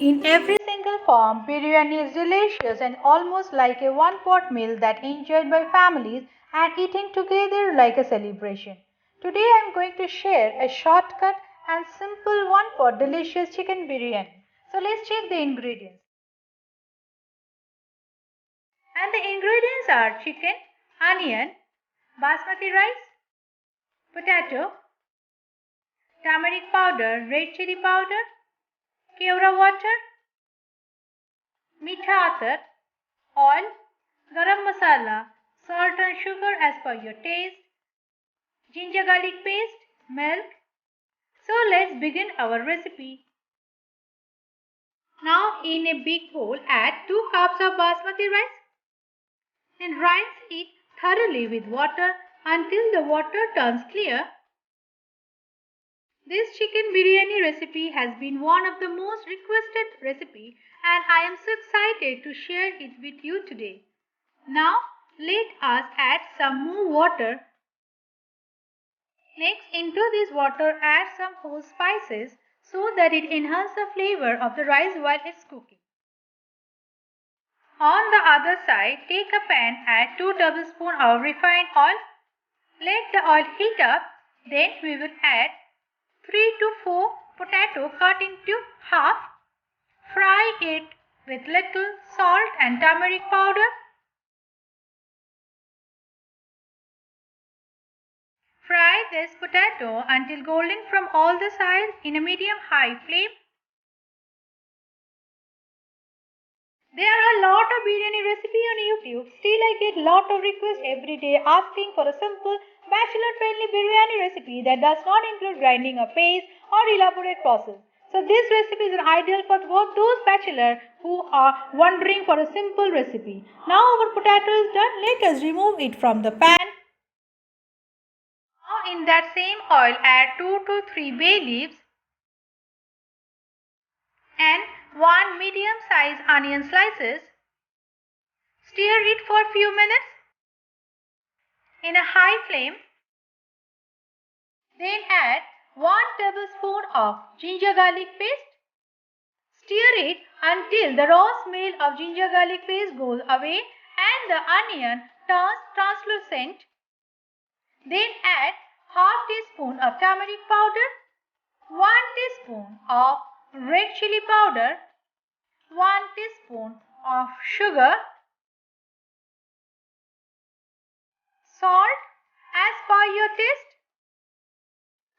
In every single form, biryani is delicious and almost like a one-pot meal that enjoyed by families and eaten together like a celebration. Today I am going to share a shortcut and simple one-pot delicious chicken biryani. So let's check the ingredients. And the ingredients are chicken, onion, basmati rice, potato, turmeric powder, red chili powder, kevra water, meetha atar, oil, garam masala, salt and sugar as per your taste, ginger garlic paste, milk. So let's begin our recipe. Now in a big bowl add 2 cups of basmati rice and rinse it thoroughly with water until the water turns clear. This chicken biryani recipe has been one of the most requested recipes and I am so excited to share it with you today. Now let us add some more water. Next, into this water add some whole spices so that it enhances the flavor of the rice while it's cooking. On the other side, take a pan, add 2 tablespoons of refined oil. Let the oil heat up, then we will add 3 to 4 potatoes cut into half. Fry it with little salt and turmeric powder. Fry this potato until golden from all the sides in a medium-high flame. There are a lot of biryani recipes on YouTube. Still I get lot of requests every day asking for a simple bachelor-friendly biryani recipe that does not include grinding a paste or elaborate process. So this recipe is ideal for both those bachelors who are wondering for a simple recipe. Now our potato is done. Let us remove it from the pan. Now in that same oil add 2 to 3 bay leaves and 1 medium-sized onion slices. Stir it for a few minutes in a high flame. Then add 1 tablespoon of ginger garlic paste. Stir it until the raw smell of ginger garlic paste goes away and the onion turns translucent. Then add half teaspoon of turmeric powder, 1 teaspoon of red chili powder, 1 teaspoon of sugar, salt as per your taste.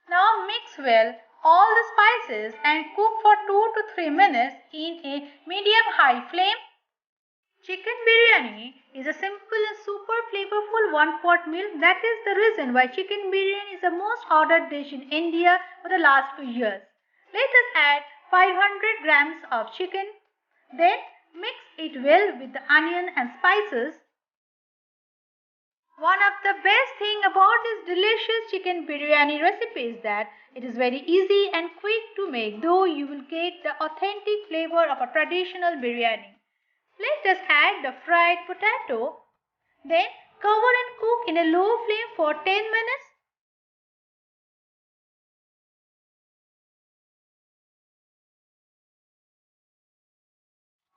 Now mix well all the spices and cook for 2 to 3 minutes in a medium-high flame. Chicken biryani is a simple and super flavorful one-pot meal. That is the reason why chicken biryani is the most ordered dish in India for the last few years. Let us add 500 grams of chicken. Then mix it well with the onion and spices. One of the best thing about this delicious chicken biryani recipe is that it is very easy and quick to make, though you will get the authentic flavor of a traditional biryani. Let us add the fried potato, then cover and cook in a low flame for 10 minutes.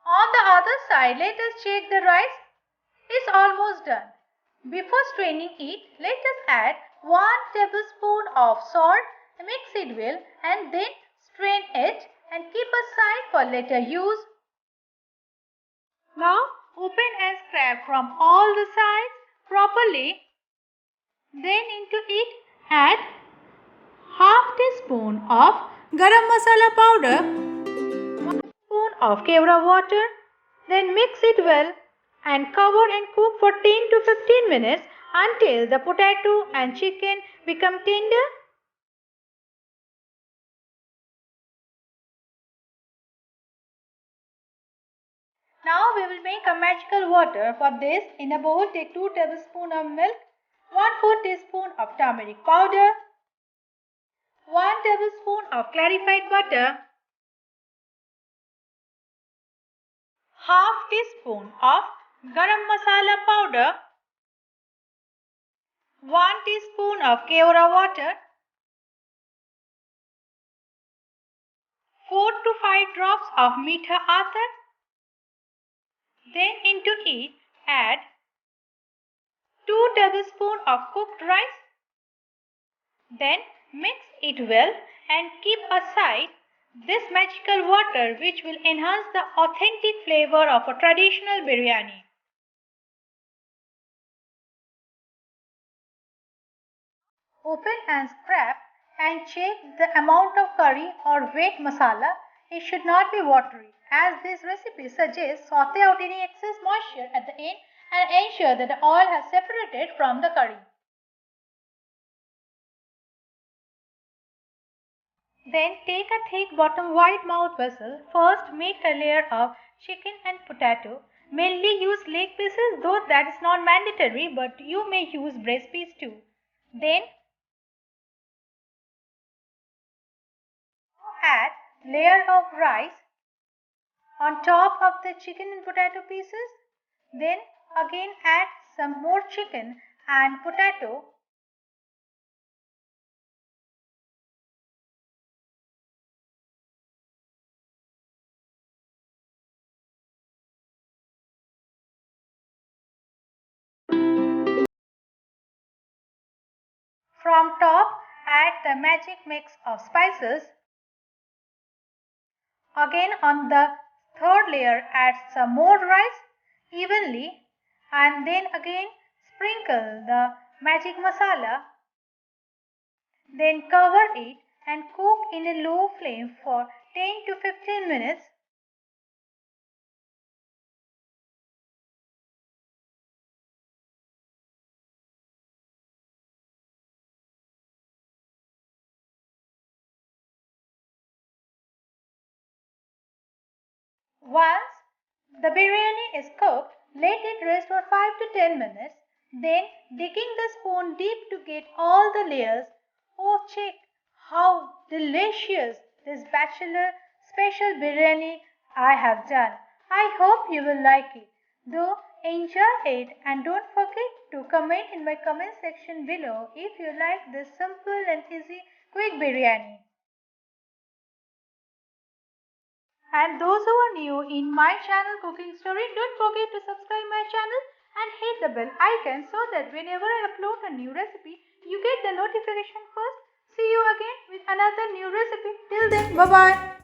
On the other side, let us check the rice. It's almost done. Before straining it, let us add 1 tablespoon of salt, mix it well and then strain it and keep aside for later use. Now open and scrape from all the sides properly. Then into it add half teaspoon of garam masala powder, 1 spoon of kevra water. Then mix it well and cover and cook for 10 to 15 minutes until the potato and chicken become tender. Now we will make a magical water. For this, in a bowl take 2 tablespoons of milk, 1/4 teaspoon of turmeric powder, 1 tablespoon of clarified butter, half teaspoon of garam masala powder, 1 teaspoon of kevra water, 4 to 5 drops of meetha atar. Then into it add 2 tablespoons of cooked rice. Then mix it well and keep aside this magical water which will enhance the authentic flavor of a traditional biryani. Open and scrape and check the amount of curry or wet masala. It should not be watery, as this recipe suggests. Saute out any excess moisture at the end and ensure that the oil has separated from the curry. Then take a thick bottom wide mouth vessel. First make a layer of chicken and potato. Mainly use leg pieces, though that is not mandatory, but you may use breast piece too. Then add layer of rice on top of the chicken and potato pieces. Then again add some more chicken and potato. From top add the magic mix of spices. Again on the third layer add some more rice evenly and then again sprinkle the magic masala. Then cover it and cook in a low flame for 10 to 15 minutes. Once the biryani is cooked, let it rest for 5 to 10 minutes. Then digging the spoon deep to get all the layers. Oh, check how delicious this bachelor special biryani I have done. I hope you will like it. Though enjoy it and don't forget to comment in my comment section below if you like this simple and easy quick biryani. And those who are new in my channel Cooking Story, don't forget to subscribe my channel and hit the bell icon so that whenever I upload a new recipe, you get the notification first. See you again with another new recipe. Till then, bye bye.